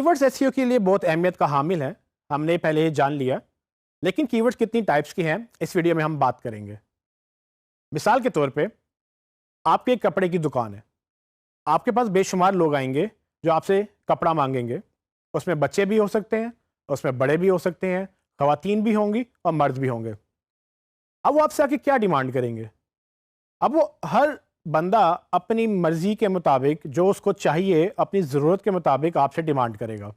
Words SEO کے لیے بہت اہمیت کا حامل ہیں، ہم نے پہلے یہ جان لیا، لیکن کی ورڈز کتنی ٹائپس کی ہیں اس ویڈیو میں ہم بات کریں گے۔ مثال کے طور پہ آپ کی ایک کپڑے کی دکان ہے، آپ کے پاس بے شمار لوگ آئیں گے جو آپ سے کپڑا مانگیں گے، اس میں بچے بھی ہو سکتے ہیں، اس میں بڑے بھی ہو سکتے ہیں، خواتین بھی ہوں گی اور مرد بھی ہوں گے۔ اب وہ آپ سے آ کے کیا ڈیمانڈ کریں گے؟ اب وہ ہر بندہ اپنی مرضی کے مطابق جو اس کو چاہیے اپنی ضرورت کے مطابق آپ سے ڈیمانڈ کرے گا۔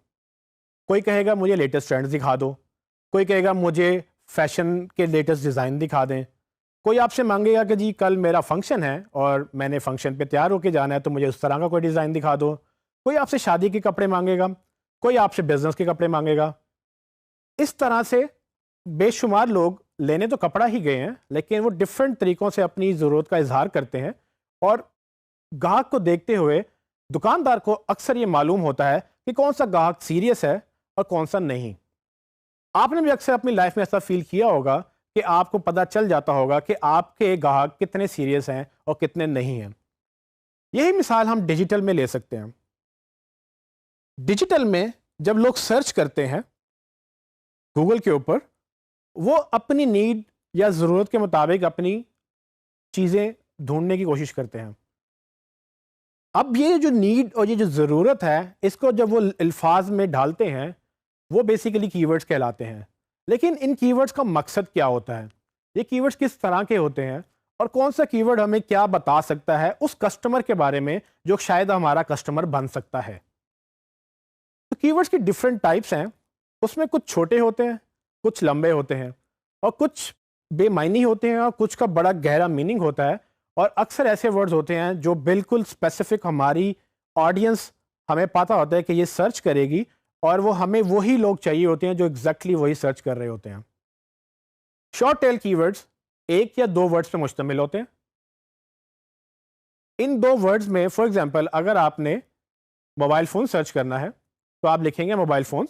کوئی کہے گا مجھے لیٹسٹ ٹرینڈز دکھا دو، کوئی کہے گا مجھے فیشن کے لیٹسٹ ڈیزائن دکھا دیں، کوئی آپ سے مانگے گا کہ جی کل میرا فنکشن ہے اور میں نے فنکشن پہ تیار ہو کے جانا ہے تو مجھے اس طرح کا کوئی ڈیزائن دکھا دو، کوئی آپ سے شادی کے کپڑے مانگے گا، کوئی آپ سے بزنس کے کپڑے مانگے گا۔ اس طرح سے بے شمار لوگ لینے تو کپڑا ہی گئے ہیں، لیکن وہ ڈفرینٹ طریقوں سے اپنی ضرورت کا اظہار کرتے ہیں، اور گاہک کو دیکھتے ہوئے دکاندار کو اکثر یہ معلوم ہوتا ہے کہ کون سا گاہک سیریس ہے اور کون سا نہیں۔ آپ نے بھی اکثر اپنی لائف میں ایسا فیل کیا ہوگا کہ آپ کو پتہ چل جاتا ہوگا کہ آپ کے گاہک کتنے سیریس ہیں اور کتنے نہیں ہیں۔ یہی مثال ہم ڈیجیٹل میں لے سکتے ہیں۔ ڈیجیٹل میں جب لوگ سرچ کرتے ہیں گوگل کے اوپر، وہ اپنی نیڈ یا ضرورت کے مطابق اپنی چیزیں ڈھونڈنے کی کوشش کرتے ہیں۔ اب یہ جو نیڈ اور یہ جو ضرورت ہے، اس کو جب وہ الفاظ میں ڈالتے ہیں وہ بیسیکلی کی ورڈز کہلاتے ہیں۔ لیکن ان کی ورڈز کا مقصد کیا ہوتا ہے؟ یہ کی ورڈز کس طرح کے ہوتے ہیں اور کون سا کی ورڈ ہمیں کیا بتا سکتا ہے اس کسٹمر کے بارے میں جو شاید ہمارا کسٹمر بن سکتا ہے؟ تو کی ورڈز کی ڈفرینٹ ٹائپس ہیں، اس میں کچھ چھوٹے ہوتے ہیں، کچھ لمبے ہوتے ہیں، اور کچھ بے معنی ہوتے ہیں، اور کچھ کا بڑا گہرا میننگ ہوتا ہے، اور اکثر ایسے ورڈز ہوتے ہیں جو بالکل اسپیسیفک ہماری آڈینس ہمیں پتا ہوتا ہے کہ یہ سرچ کرے گی، اور وہ ہمیں وہی لوگ چاہیے ہوتے ہیں جو ایگزیکٹلی وہی سرچ کر رہے ہوتے ہیں۔ شارٹ ٹیل کی ورڈز ایک یا دو ورڈز پہ مشتمل ہوتے ہیں۔ ان دو ورڈز میں فار ایگزامپل اگر آپ نے موبائل فون سرچ کرنا ہے تو آپ لکھیں گے موبائل فونز۔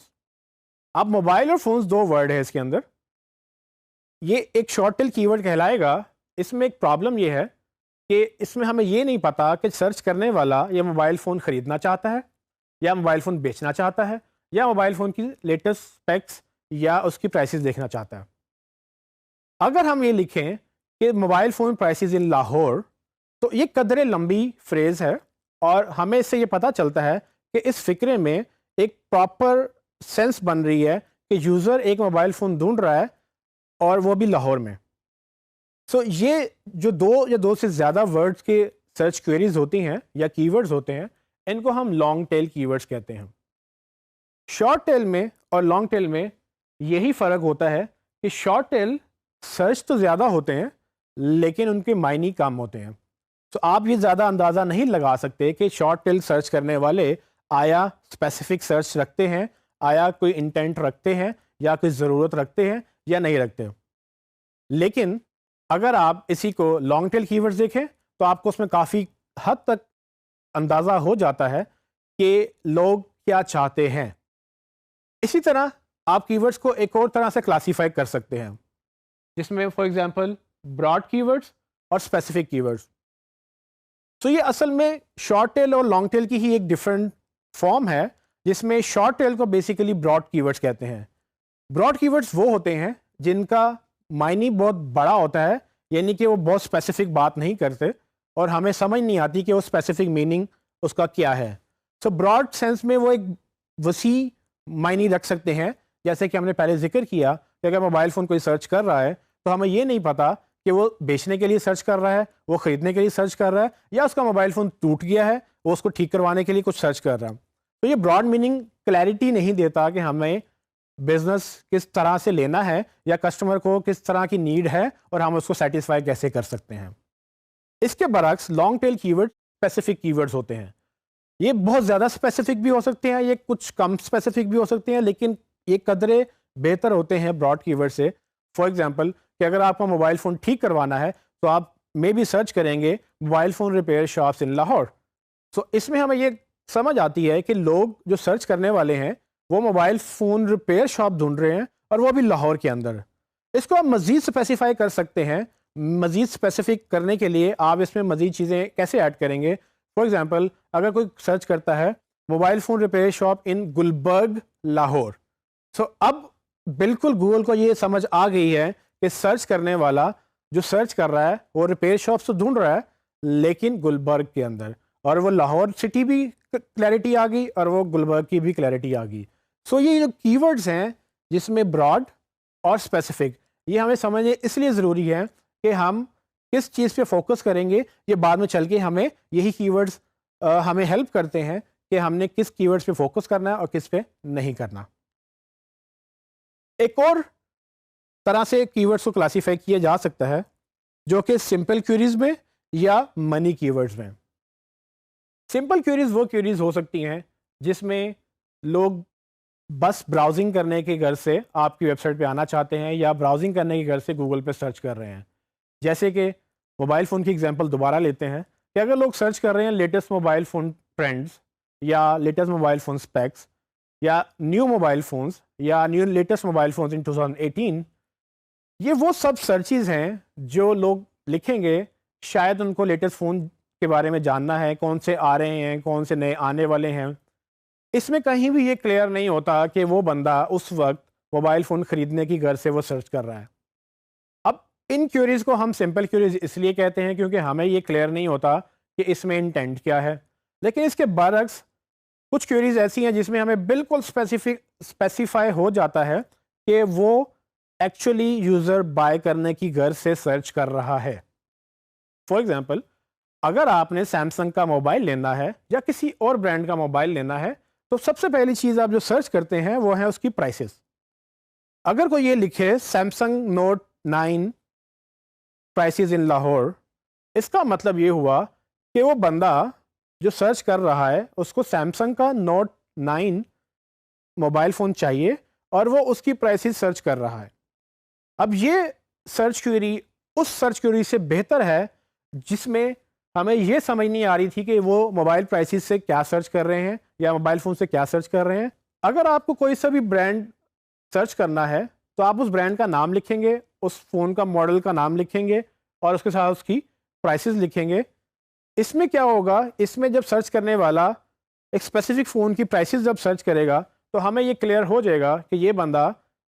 اب موبائل اور فونز دو ورڈ ہے اس کے اندر، یہ ایک شارٹ ٹیل کی ورڈ کہلائے گا۔ اس میں ایک پرابلم یہ ہے کہ اس میں ہمیں یہ نہیں پتا کہ سرچ کرنے والا یہ موبائل فون خریدنا چاہتا ہے یا موبائل فون بیچنا چاہتا ہے یا موبائل فون کی لیٹسٹ اسپیکس یا اس کی پرائسز دیکھنا چاہتا ہے۔ اگر ہم یہ لکھیں کہ موبائل فون پرائسز ان لاہور، تو یہ قدرے لمبی فریز ہے، اور ہمیں اس سے یہ پتہ چلتا ہے کہ اس فکرے میں ایک پراپر سینس بن رہی ہے کہ یوزر ایک موبائل فون ڈھونڈ رہا ہے اور وہ بھی لاہور میں۔ سو یہ جو دو یا دو سے زیادہ ورڈز کے سرچ کوئریز ہوتی ہیں یا کی ورڈز ہوتے ہیں، ان کو ہم لانگ ٹیل کی ورڈز کہتے ہیں۔ شارٹ ٹیل میں اور لانگ ٹیل میں یہی فرق ہوتا ہے کہ شارٹ ٹیل سرچ تو زیادہ ہوتے ہیں لیکن ان کے معنی کم ہوتے ہیں۔ تو آپ یہ زیادہ اندازہ نہیں لگا سکتے کہ شارٹ ٹیل سرچ کرنے والے آیا اسپیسیفک سرچ رکھتے ہیں، آیا کوئی انٹینٹ رکھتے ہیں یا کوئی ضرورت رکھتے ہیں یا نہیں رکھتے۔ لیکن اگر آپ اسی کو لانگ ٹیل کی ورڈز دیکھیں تو آپ کو اس میں کافی حد تک اندازہ ہو جاتا ہے کہ لوگ کیا چاہتے ہیں۔ اسی طرح آپ کی ورڈز کو ایک اور طرح سے کلاسیفائی کر سکتے ہیں، جس میں فار ایگزامپل براڈ کی ورڈز اور اسپیسیفک کی ورڈز۔ تو یہ اصل میں شارٹ ٹیل اور لانگ ٹیل کی ہی ایک ڈفرینٹ فارم ہے، جس میں شارٹ ٹیل کو بیسیکلی براڈ کی ورڈز کہتے ہیں۔ براڈ کی ورڈز وہ ہوتے ہیں جن کا معنی بہت بڑا ہوتا ہے، یعنی کہ وہ بہت اسپیسیفک بات نہیں کرتے اور ہمیں سمجھ نہیں آتی کہ وہ اسپیسیفک میننگ اس کا کیا ہے۔ سو براڈ سینس میں وہ ایک وسیع معنی رکھ سکتے ہیں، جیسے کہ ہم نے پہلے ذکر کیا کہ اگر موبائل فون کوئی سرچ کر رہا ہے تو ہمیں یہ نہیں پتا کہ وہ بیچنے کے لیے سرچ کر رہا ہے، وہ خریدنے کے لیے سرچ کر رہا ہے، یا اس کا موبائل فون ٹوٹ گیا ہے وہ اس کو ٹھیک کروانے کے لیے کچھ سرچ کر رہا ہے۔ تو یہ براڈ میننگ کلیئرٹی نہیں دیتا کہ ہمیں بزنس کس طرح سے لینا ہے یا کسٹمر کو کس طرح کی نیڈ ہے اور ہم اس کو سیٹسفائی کیسے کر سکتے ہیں۔ اس کے برعکس لانگ ٹیل کی ورڈ اسپیسیفک کی ورڈز ہوتے ہیں۔ یہ بہت زیادہ اسپیسیفک بھی ہو سکتے ہیں، یہ کچھ کم اسپیسیفک بھی ہو سکتے ہیں، لیکن یہ قدرے بہتر ہوتے ہیں براڈ کی ورڈ سے۔ فار ایگزامپل کہ اگر آپ کو موبائل فون ٹھیک کروانا ہے تو آپ میں بھی سرچ کریں گے موبائل فون ریپیئر شاپس ان لاہور۔ سو اس میں ہمیں یہ سمجھ آتی ہے کہ لوگ جو سرچ کرنے والے ہیں وہ موبائل فون ریپیئر شاپ ڈھونڈ رہے ہیں اور وہ بھی لاہور کے اندر۔ اس کو آپ مزید اسپیسیفائی کر سکتے ہیں۔ مزید اسپیسیفک کرنے کے لیے آپ اس میں مزید چیزیں کیسے ایڈ کریں گے؟ فار ایگزامپل اگر کوئی سرچ کرتا ہے موبائل فون ریپیئر شاپ ان گلبرگ لاہور. سو اب بالکل گوگل کو یہ سمجھ آ گئی ہے کہ سرچ کرنے والا جو سرچ کر رہا ہے وہ ریپیئر شاپس تو ڈھونڈ رہا ہے لیکن گلبرگ کے اندر, اور وہ لاہور سٹی بھی کلیئرٹی آ گئی اور وہ گلبرگ کی بھی کلیئرٹی آ گئی. سو یہ جو کی ورڈز ہیں جس میں براڈ اور اسپیسیفک, یہ ہمیں سمجھنے اس لیے ضروری ہے کہ ہم کس چیز پہ فوکس کریں گے. یہ بعد میں چل کے ہمیں یہی کی ورڈز ہمیں ہیلپ کرتے ہیں کہ ہم نے کس کی ورڈز پہ فوکس کرنا ہے اور کس پہ نہیں کرنا. ایک اور طرح سے کی ورڈز کو کلاسیفائی کیا جا سکتا ہے جو کہ سمپل کیوریز میں یا منی کی ورڈز میں. سمپل کیوریز وہ کیوریز ہو سکتی ہیں جس میں لوگ بس براؤزنگ کرنے کے غرض سے آپ کی ویب سائٹ پہ آنا چاہتے ہیں یا براؤزنگ کرنے کے غرض سے گوگل پہ سرچ کر رہے ہیں. جیسے کہ موبائل فون کی ایگزامپل دوبارہ لیتے ہیں کہ اگر لوگ سرچ کر رہے ہیں لیٹسٹ موبائل فون ٹرینڈز یا لیٹسٹ موبائل فون اسپیکس یا نیو موبائل فونز یا نیو لیٹسٹ موبائل فونز ان 2018, یہ وہ سب سرچز ہیں جو لوگ لکھیں گے. شاید ان کو لیٹسٹ فون کے بارے میں جاننا ہے, کون سے آ رہے ہیں, کون سے نئے آنے والے ہیں. اس میں کہیں بھی یہ کلیئر نہیں ہوتا کہ وہ بندہ اس وقت موبائل فون خریدنے کی غرض سے وہ سرچ کر رہا ہے. اب ان کیوریز کو ہم سمپل کیوریز اس لیے کہتے ہیں کیونکہ ہمیں یہ کلیئر نہیں ہوتا کہ اس میں انٹینٹ کیا ہے. لیکن اس کے برعکس کچھ کیوریز ایسی ہیں جس میں ہمیں بالکل اسپیسیفائی ہو جاتا ہے کہ وہ ایکچولی یوزر بائی کرنے کی غرض سے سرچ کر رہا ہے. فار ایگزامپل, اگر آپ نے سیمسنگ کا موبائل لینا ہے یا کسی اور برانڈ کا موبائل لینا ہے تو سب سے پہلی چیز آپ جو سرچ کرتے ہیں وہ ہے اس کی پرائسز. اگر کوئی یہ لکھے سیمسنگ نوٹ 9 پرائسز ان لاہور, اس کا مطلب یہ ہوا کہ وہ بندہ جو سرچ کر رہا ہے اس کو سیمسنگ کا نوٹ 9 موبائل فون چاہیے اور وہ اس کی پرائسز سرچ کر رہا ہے. اب یہ سرچ کیوری اس سرچ کیوری سے بہتر ہے جس میں ہمیں یہ سمجھ نہیں آ رہی تھی کہ وہ موبائل پرائسز سے کیا سرچ کر رہے ہیں یا موبائل فون سے کیا سرچ کر رہے ہیں. اگر آپ کو کوئی سا بھی برانڈ سرچ کرنا ہے تو آپ اس برانڈ کا نام لکھیں گے, اس فون کا ماڈل کا نام لکھیں گے اور اس کے ساتھ اس کی پرائسز لکھیں گے. اس میں کیا ہوگا, اس میں جب سرچ کرنے والا ایک اسپیسیفک فون کی پرائسز جب سرچ کرے گا تو ہمیں یہ کلیئر ہو جائے گا کہ یہ بندہ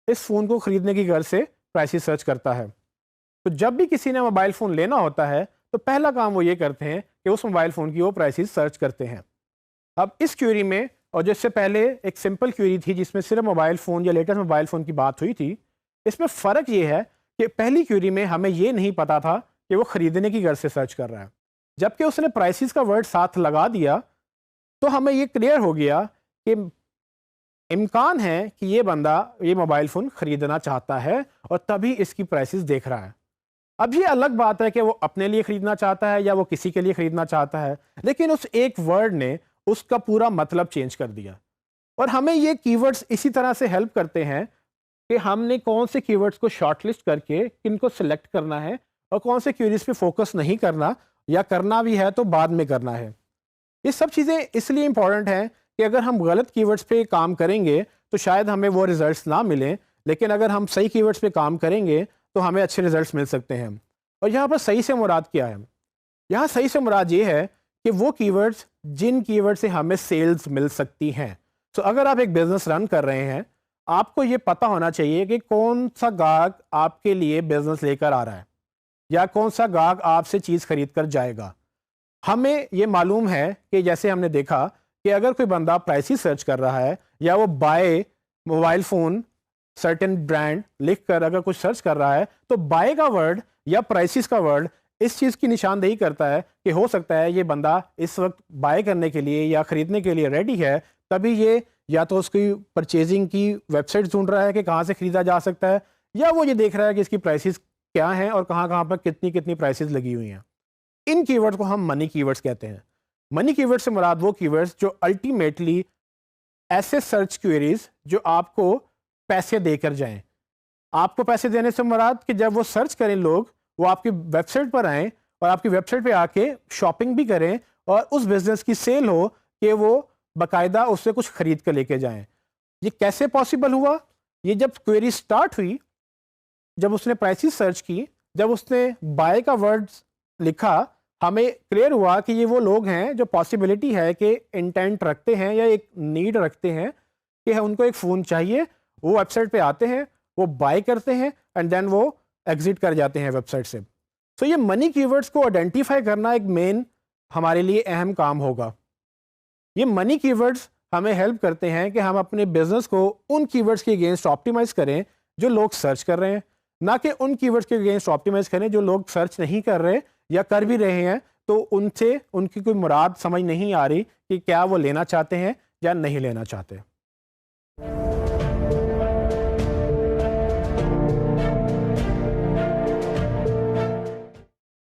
اس فون کو خریدنے کی غرض سے پرائسز سرچ کرتا ہے. تو جب بھی کسی نے موبائل فون لینا ہوتا ہے تو پہلا کام وہ یہ کرتے ہیں کہ اس موبائل فون کی وہ پرائسز سرچ کرتے ہیں. اب اس کیوری میں, اور جس سے پہلے ایک سمپل کیوری تھی جس میں صرف موبائل فون یا لیٹسٹ موبائل فون کی بات ہوئی تھی, اس میں فرق یہ ہے کہ پہلی کیوری میں ہمیں یہ نہیں پتا تھا کہ وہ خریدنے کی غرض سے سرچ کر رہا ہے. جبکہ اس نے پرائسز کا ورڈ ساتھ لگا دیا تو ہمیں یہ کلیئر ہو گیا کہ امکان ہے کہ یہ بندہ یہ موبائل فون خریدنا چاہتا ہے اور تبھی اس کی پرائسز دیکھ رہا ہے. اب یہ الگ بات ہے کہ وہ اپنے لیے خریدنا چاہتا ہے یا وہ کسی کے لیے خریدنا چاہتا ہے, لیکن اس ایک ورڈ نے اس کا پورا مطلب چینج کر دیا. اور ہمیں یہ کی ورڈز اسی طرح سے ہیلپ کرتے ہیں کہ ہم نے کون سے کی ورڈز کو شارٹ لسٹ کر کے کن کو سلیکٹ کرنا ہے اور کون سے کیوریز پہ فوکس نہیں کرنا, یا کرنا بھی ہے تو بعد میں کرنا ہے. یہ سب چیزیں اس لیے امپورٹنٹ ہیں کہ اگر ہم غلط کی ورڈز پہ کام کریں گے تو شاید ہمیں وہ ریزلٹس نہ ملیں, لیکن اگر ہم صحیح کی ورڈز پہ کام کریں گے تو ہمیں اچھے ریزلٹس مل سکتے ہیں. اور یہاں پر صحیح سے مراد کیا ہے؟ یہاں صحیح سے مراد یہ ہے کہ وہ کی ورڈز جن کی ورڈ سے ہمیں سیلز مل سکتی ہیں. سو اگر آپ ایک بزنس رن کر رہے ہیں, آپ کو یہ پتہ ہونا چاہیے کہ کون سا گاہک آپ کے لیے بزنس لے کر آ رہا ہے یا کون سا گاہک آپ سے چیز خرید کر جائے گا. ہمیں یہ معلوم ہے کہ جیسے ہم نے دیکھا کہ اگر کوئی بندہ پرائسز سرچ کر رہا ہے یا وہ by mobile phone certain brand لکھ کر اگر کچھ سرچ کر رہا ہے تو بائی کا ورڈ یا پرائسز کا ورڈ اس چیز کی نشاندہی کرتا ہے کہ ہو سکتا ہے یہ بندہ اس وقت بائی کرنے کے لیے یا خریدنے کے لیے ریڈی ہے, تبھی یہ یا تو اس کی پرچیزنگ کی ویب سائٹ ڈھونڈ رہا ہے کہ کہاں سے خریدا جا سکتا ہے, یا وہ یہ دیکھ رہا ہے کہ اس کی پرائسز کیا ہیں اور کہاں کہاں پر کتنی پرائسز لگی ہوئی ہیں. ان کی ورڈ کو ہم منی کی ورڈز کہتے ہیں. منی کی ورڈ سے مراد وہ کی ورڈز جو الٹیمیٹلی ایسے سرچ کوئریز جو آپ کو پیسے دے کر جائیں. آپ کو پیسے دینے سے مراد کہ جب وہ سرچ کریں لوگ, وہ آپ کی ویب سائٹ پر آئیں اور آپ کی ویب سائٹ پہ آ کے شاپنگ بھی کریں اور اس بزنس کی سیل ہو کہ وہ باقاعدہ اس سے کچھ خرید کر لے کے جائیں. یہ کیسے پاسبل ہوا؟ یہ جب کوئری سٹارٹ ہوئی, جب اس نے پرائسز سرچ کی, جب اس نے بائی کا ورڈ لکھا ہمیں کلیئر ہوا کہ یہ وہ لوگ ہیں جو پاسبلٹی ہے کہ انٹینٹ رکھتے ہیں یا ایک نیڈ رکھتے ہیں کہ ان کو ایک فون چاہیے، وہ ویب سائٹ پہ آتے ہیں، وہ بائی کرتے ہیں اینڈ دین وہ ایگزٹ کر جاتے ہیں ویب سائٹ سے. سو یہ منی کی ورڈس کو آئیڈینٹیفائی کرنا ایک مین ہمارے لیے اہم کام ہوگا. یہ منی کی ورڈس ہمیں ہیلپ کرتے ہیں کہ ہم اپنے بزنس کو ان کی ورڈس کے اگینسٹ آپٹیمائز کریں جو لوگ سرچ کر رہے ہیں، نہ کہ ان کی ورڈس کے اگینسٹ آپٹیمائز کریں جو لوگ سرچ نہیں کر رہے یا کر بھی رہے ہیں تو ان سے ان کی کوئی مراد سمجھ نہیں آ رہی کہ کیا وہ لینا چاہتے ہیں یا نہیں لینا چاہتے.